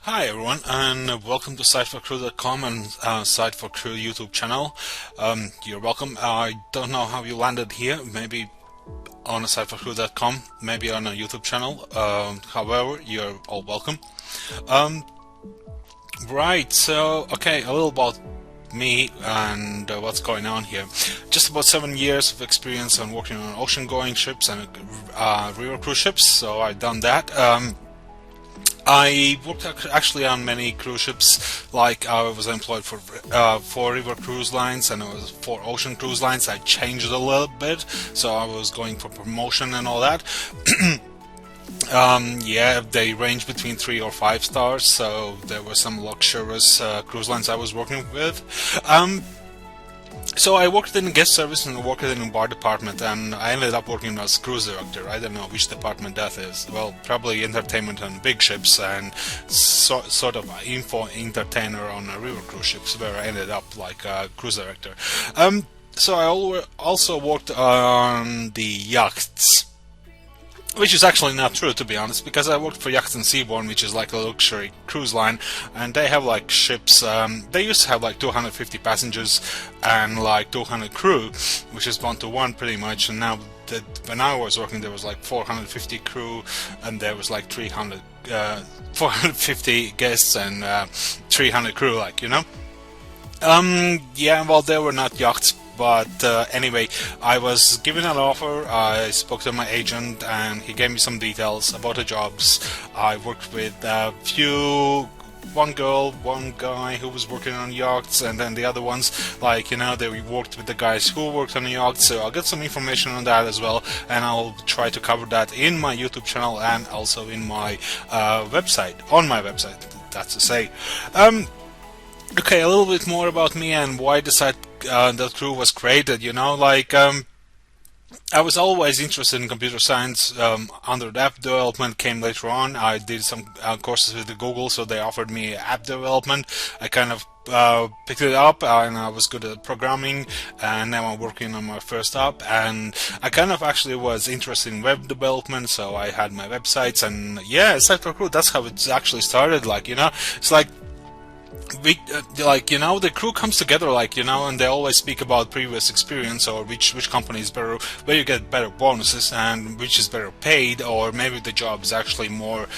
Hi everyone, and welcome to Site4Crew.com and Site4Crew YouTube channel. You're welcome. I don't know how you landed here, maybe on a Site4Crew.com, maybe on a YouTube channel. However, you're all welcome. Right, so, okay, a little about me and what's going on here. Just about 7 years of experience on working on ocean-going ships and river cruise ships, so I've done that. I worked actually on many cruise ships. Like I was employed for river cruise lines and I was for ocean cruise lines. I changed a little bit, so I was going for promotion and all that. Yeah, they range between 3 or 5 stars, so there were some luxurious cruise lines I was working with. So I worked in guest service and I worked in a bar department, and I ended up working as cruise director. I don't know which department that is. Well, probably entertainment on big ships and sort of info entertainer on river cruise ships, where I ended up like a cruise director. So I also worked on the yachts. Which is actually not true, to be honest, because I worked for Yacht and Seabourn, which is like a luxury cruise line, and they have like ships. They used to have like 250 passengers and like 200 crew, which is 1-to-1 pretty much. And now that when I was working, there was like 450 crew, and there was like 450 guests and 300 crew, like, you know. Yeah, well, they were not yachts. But anyway, I was given an offer. I spoke to my agent and he gave me some details about the jobs. I worked with one girl, one guy who was working on yachts, and then the other ones, like, you know, they worked with the guys who worked on the yachts. So I'll get some information on that as well, and I'll try to cover that in my YouTube channel and also in my website, on my website, that's to say. Okay, a little bit more about me and why the Site4Crew was created. You know, like I was always interested in computer science. Under the app development came later on. I did some courses with Google, so they offered me app development. I kind of picked it up, and I was good at programming, and now I'm working on my first app. And I kind of actually was interested in web development, so I had my websites, and yeah, Site4Crew, that's how it actually started. Like, you know, it's like like, you know, the crew comes together, like, you know, and they always speak about previous experience, or which company is better, where you get better bonuses, and which is better paid, or maybe the job is actually more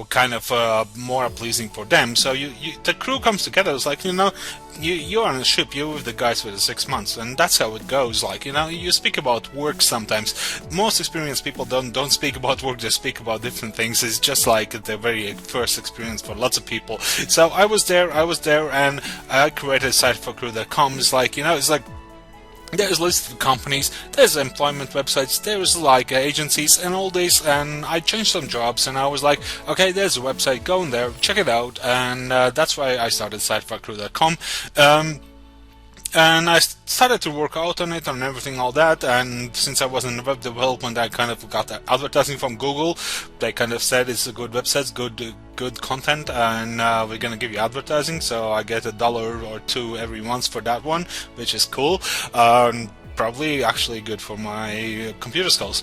kind of more pleasing for them. So the crew comes together. It's like, you know, you're on a ship, you're with the guys for the 6 months, and that's how it goes. Like, you know, you speak about work sometimes. Most experienced people don't speak about work, they speak about different things. It's just like the very first experience for lots of people. So I was there, and I created Site4Crew.com. It's like, you know, it's like there's lists of companies, there's employment websites, there's like agencies and all this, and I changed some jobs, and I was like, okay, there's a website, go in there, check it out, and that's why I started Site4Crew.com. And I started to work out on it and everything, all that. And since I was in web development, I kind of got advertising from Google. They kind of said it's a good website, good content, and we're gonna give you advertising. So I get $1 or $2 every month for that one, which is cool. Probably actually good for my computer skills.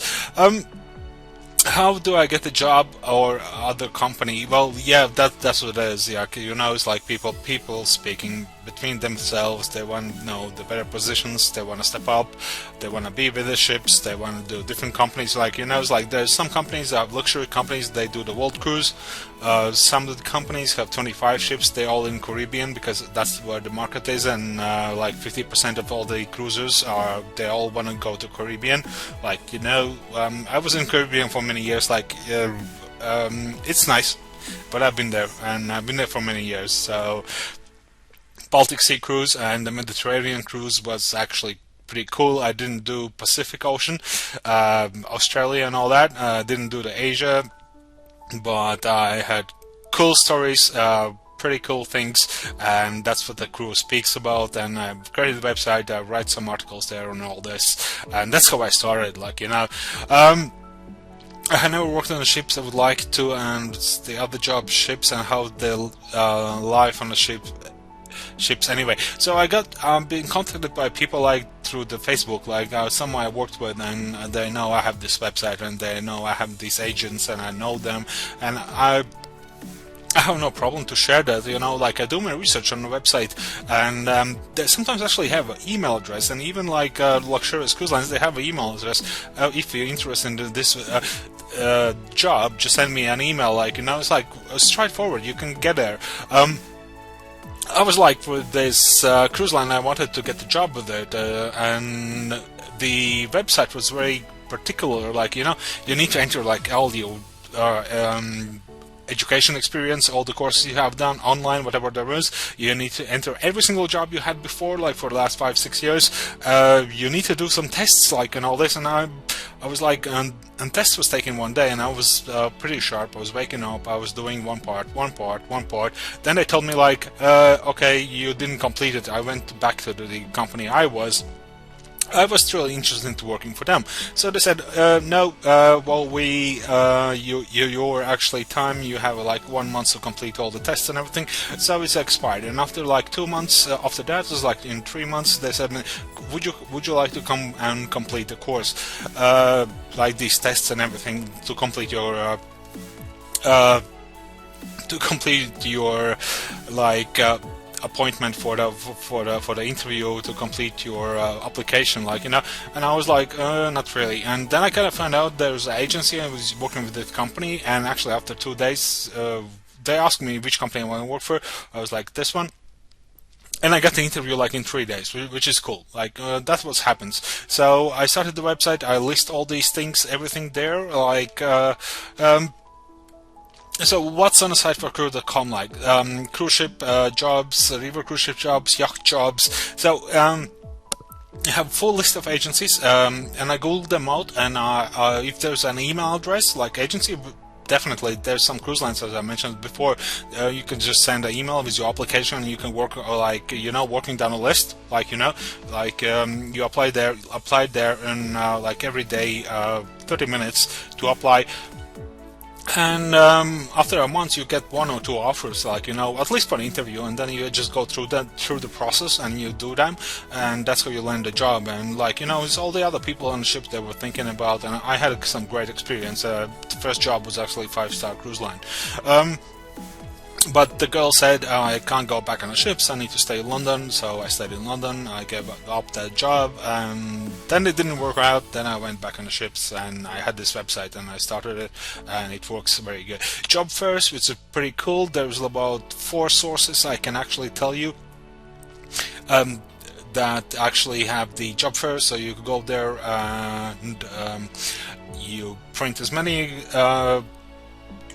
How do I get the job or other company? Well, yeah, that's what it is. Yeah, you know, it's like people speaking between themselves. They want to know the better positions. They want to step up. They want to be with the ships. They want to do different companies. Like, you know, it's like there's some companies that have luxury companies. They do the world cruise. Some of the companies have 25 ships. They're all in Caribbean because that's where the market is, and like 50% of all the cruisers they all want to go to Caribbean. Like, you know, I was in Caribbean for many years. Like, it's nice, but I've been there, and I've been there for many years. So Baltic Sea cruise and the Mediterranean cruise was actually pretty cool. I didn't do Pacific Ocean, Australia and all that. Didn't do the Asia, but I had cool stories, pretty cool things, and that's what the crew speaks about. And I've created a website, I write some articles there on all this, and that's how I started. Like, you know, I never worked on the ships I would like to, and the other job, ships and how they life on the ships anyway. So I got being contacted by people like through the Facebook, like someone I worked with, and they know I have this website, and they know I have these agents, and I know them, and I have no problem to share that. Like I do my research on the website, and they sometimes actually have an email address, and even like luxurious cruise lines, they have an email address. If you're interested in this job, just send me an email. Like it's like straightforward. You can get there. I was like, with this cruise line, I wanted to get the job with it, and the website was very particular. Like you need to enter like all your education experience, all the courses you have done online, whatever there is. You need to enter every single job you had before, like for the last 5-6 years. You need to do some tests, like and all this. And I was like, and test was taken one day, and I was pretty sharp. I was waking up, I was doing one part. Then they told me like, okay, you didn't complete it. I went back to the company I was truly interested into working for them. So they said, no, well, you're actually time, you have like 1 month to complete all the tests and everything, so it's expired. And after like 2 months, after that, it was like in 3 months, they said, would you like to come and complete the course, like these tests and everything, to complete your like appointment for the interview, to complete your application, like and I was like, not really. And then I kind of found out there's an agency. I was working with the company, and actually after 2 days they asked me which company I want to work for. I was like, this one. And I got the interview like in 3 days, which is cool. Like that's what happens. So I started the website, I list all these things, everything there, like so what's on a Site4Crew.com like? Cruise ship jobs, river cruise ship jobs, yacht jobs. So I have a full list of agencies, and I googled them out. And if there's an email address like agency, definitely there's some cruise lines, as I mentioned before. You can just send an email with your application, and you can work like working down a list, like like you apply there, and like every day 30 minutes to apply. And after a month, you get 1 or 2 offers, like at least for an interview, and then you just go through the process, and you do them, and that's how you land the job. And like it's all the other people on the ship they were thinking about, and I had some great experience. The first job was actually 5-star cruise line. But the girl said, I can't go back on the ships, I need to stay in London. So I stayed in London, I gave up that job, and then it didn't work out. Then I went back on the ships, and I had this website, and I started it, and it works very good. Job fairs, which is pretty cool. There's about 4 sources I can actually tell you that actually have the job fair. So you can go there and you print as many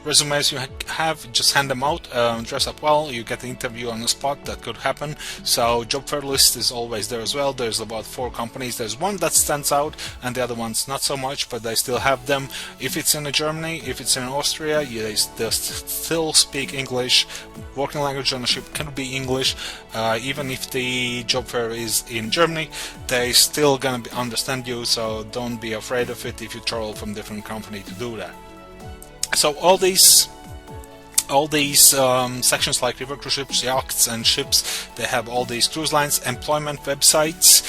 resumes you have, just hand them out, dress up well, you get the interview on the spot. That could happen. So job fair list is always there as well. There's about 4 companies. There's one that stands out, and the other ones not so much, but they still have them. If it's in Germany, if it's in Austria, they still speak English. Working language on the ship can be English. Even if the job fair is in Germany, they still gonna understand you, so don't be afraid of it if you travel from different company to do that. So all these sections like river cruise ships, yachts, and ships, they have all these cruise lines, employment websites,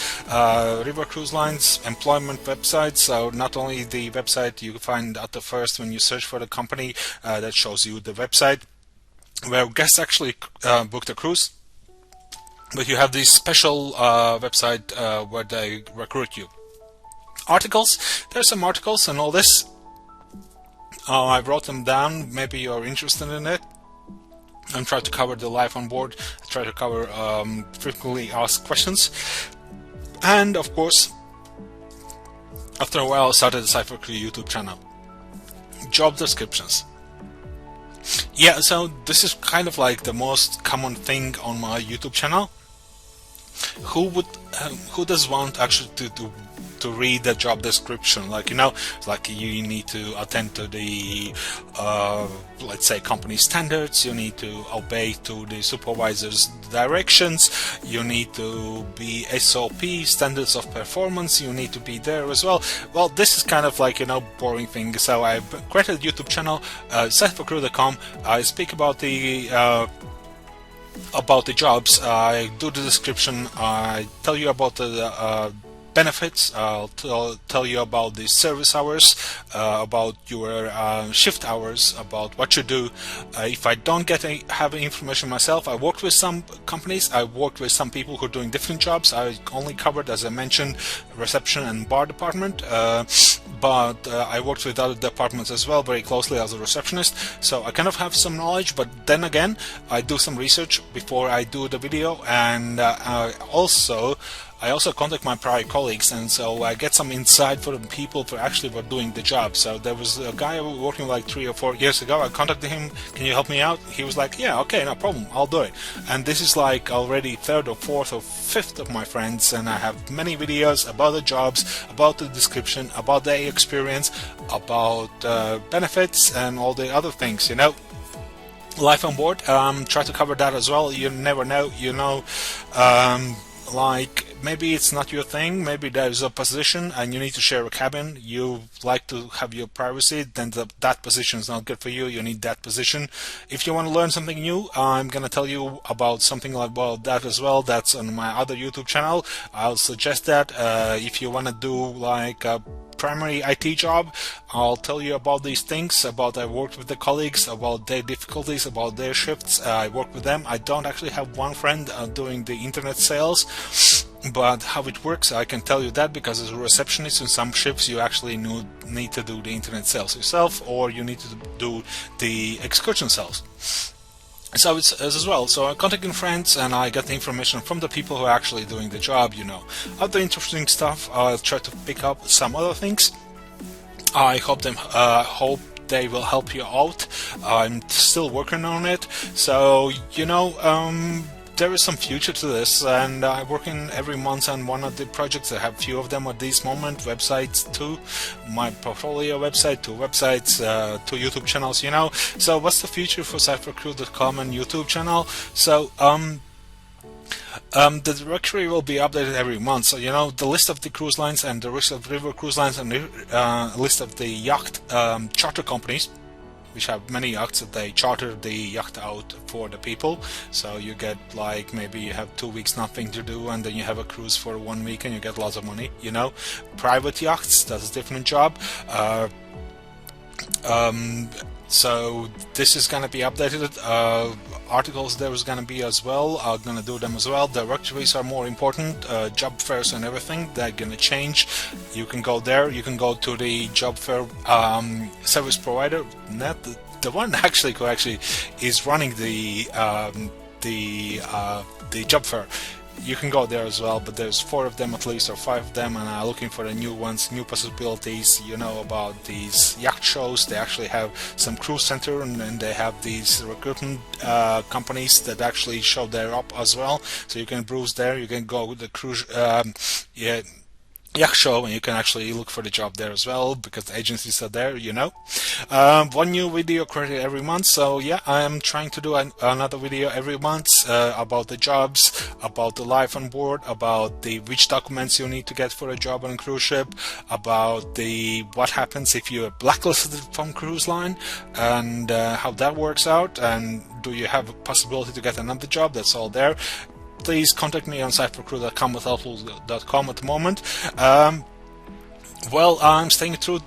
river cruise lines, employment websites. So not only the website you find at the first when you search for the company, that shows you the website where guests actually booked a cruise, but you have this special website where they recruit you. Articles, there's some articles and all this. I wrote them down. Maybe you're interested in it. I try to cover the life on board. I try to cover frequently asked questions. And of course, after a while, I started the Site4Crew YouTube channel. Job descriptions. Yeah, so this is kind of like the most common thing on my YouTube channel. Who does want actually to read the job description? Like like you need to attend to the let's say company standards, you need to obey to the supervisor's directions, you need to be SOP, standards of performance, you need to be there as well. Well, this is kind of like boring thing. So I created a YouTube channel, Site4Crew.com. I speak about the jobs, I do the description, I tell you about the benefits. I'll tell you about the service hours, about your shift hours, about what you do. If I don't have information myself, I worked with some companies, I worked with some people who are doing different jobs. I only covered, as I mentioned, reception and bar department, but I worked with other departments as well very closely as a receptionist, so I kind of have some knowledge. But then again, I do some research before I do the video, and I also contact my prior colleagues, and so I get some insight from people who actually were doing the job. So there was a guy working like 3 or 4 years ago. I contacted him, can you help me out? He was like, yeah, okay, no problem, I'll do it. And this is like already 3rd or 4th or 5th of my friends, and I have many videos about the jobs, about the description, about the experience, about benefits and all the other things, you know. Life on board, try to cover that as well. You never know, you know, like maybe it's not your thing, maybe there's a position and you need to share a cabin, you like to have your privacy, then that position is not good for you, you need that position. If you want to learn something new, I'm gonna tell you about something like that as well. That's on my other YouTube channel. I'll suggest that. If you want to do like a primary IT job, I'll tell you about these things, about I worked with the colleagues, about their difficulties, about their shifts. I work with them. I don't actually have one friend doing the internet sales, but how it works, I can tell you that, because as a receptionist in some shifts you actually need to do the internet sales yourself, or you need to do the excursion sales. So it's as well. So I'm contacting friends and I get the information from the people who are actually doing the job, you know. Other interesting stuff, I'll try to pick up some other things. I hope they will help you out. I'm still working on it, so you know, there is some future to this, and I'm working every month on one of the projects. I have a few of them at this moment, websites too, my portfolio website, 2 websites, 2 YouTube channels, you know. So what's the future for Site4Crew.com and YouTube channel? So the directory will be updated every month, so you know, the list of the cruise lines and the list of river cruise lines and the list of the yacht charter companies, which have many yachts, that they charter the yacht out for the people. So you get like, maybe you have 2 weeks nothing to do and then you have a cruise for 1 week and you get lots of money, you know. Private yachts, that's a different job. So this is going to be updated. Articles there is going to be as well. I'm going to do them as well. Directories are more important. Job fairs and everything, they're going to change. You can go there. You can go to the job fair service provider, not the one actually who actually is running the job fair. You can go there as well, but there's 4 of them at least, or 5 of them, and I'm looking for the new ones, new possibilities. You know about these yacht shows. They actually have some cruise center, and then they have these recruitment companies that actually show their up as well. So you can browse there. You can go with the cruise yacht show, and you can actually look for the job there as well, because the agencies are there, you know. 1 new video created every month. So yeah, I am trying to do another video every month about the jobs, about the life on board, about the which documents you need to get for a job on a cruise ship, about the what happens if you are blacklisted from cruise line, and how that works out, and do you have a possibility to get another job. That's all there. Please contact me on Site4Crew.com with helpful.com at the moment. Well, I'm staying true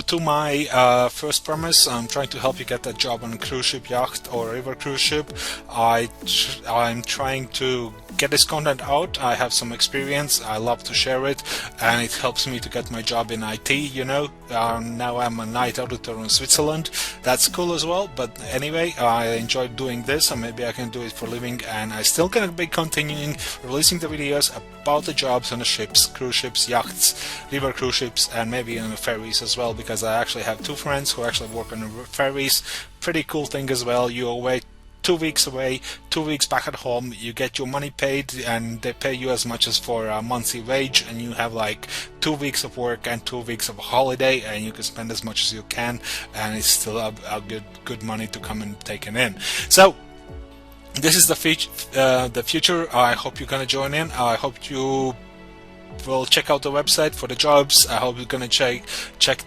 to my first promise. I'm trying to help you get that job on a cruise ship, yacht, or river cruise ship. I'm trying to get this content out. I have some experience. I love to share it, and it helps me to get my job in IT, you know. Now I'm a night auditor in Switzerland. That's cool as well. But anyway, I enjoy doing this, and maybe I can do it for a living, and I still gonna be continuing releasing the videos about the jobs on the ships, cruise ships, yachts, river cruise ships, and maybe on the ferries as well, because I actually have 2 friends who actually work on the ferries. Pretty cool thing as well. You away 2 weeks away, 2 weeks back at home, you get your money paid, and they pay you as much as for a monthly wage, and you have like 2 weeks of work and 2 weeks of holiday, and you can spend as much as you can, and it's still a good money to come and take it in. So this is the future. I hope you're gonna join in. I hope you will check out the website for the jobs. I hope you're gonna check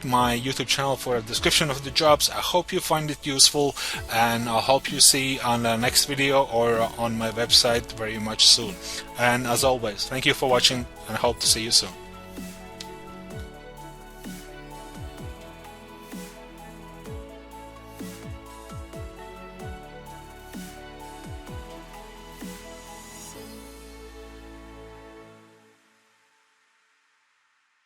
my YouTube channel for a description of the jobs. I hope you find it useful, and I hope you see on the next video or on my website very much soon. And as always, thank you for watching, and I hope to see you soon.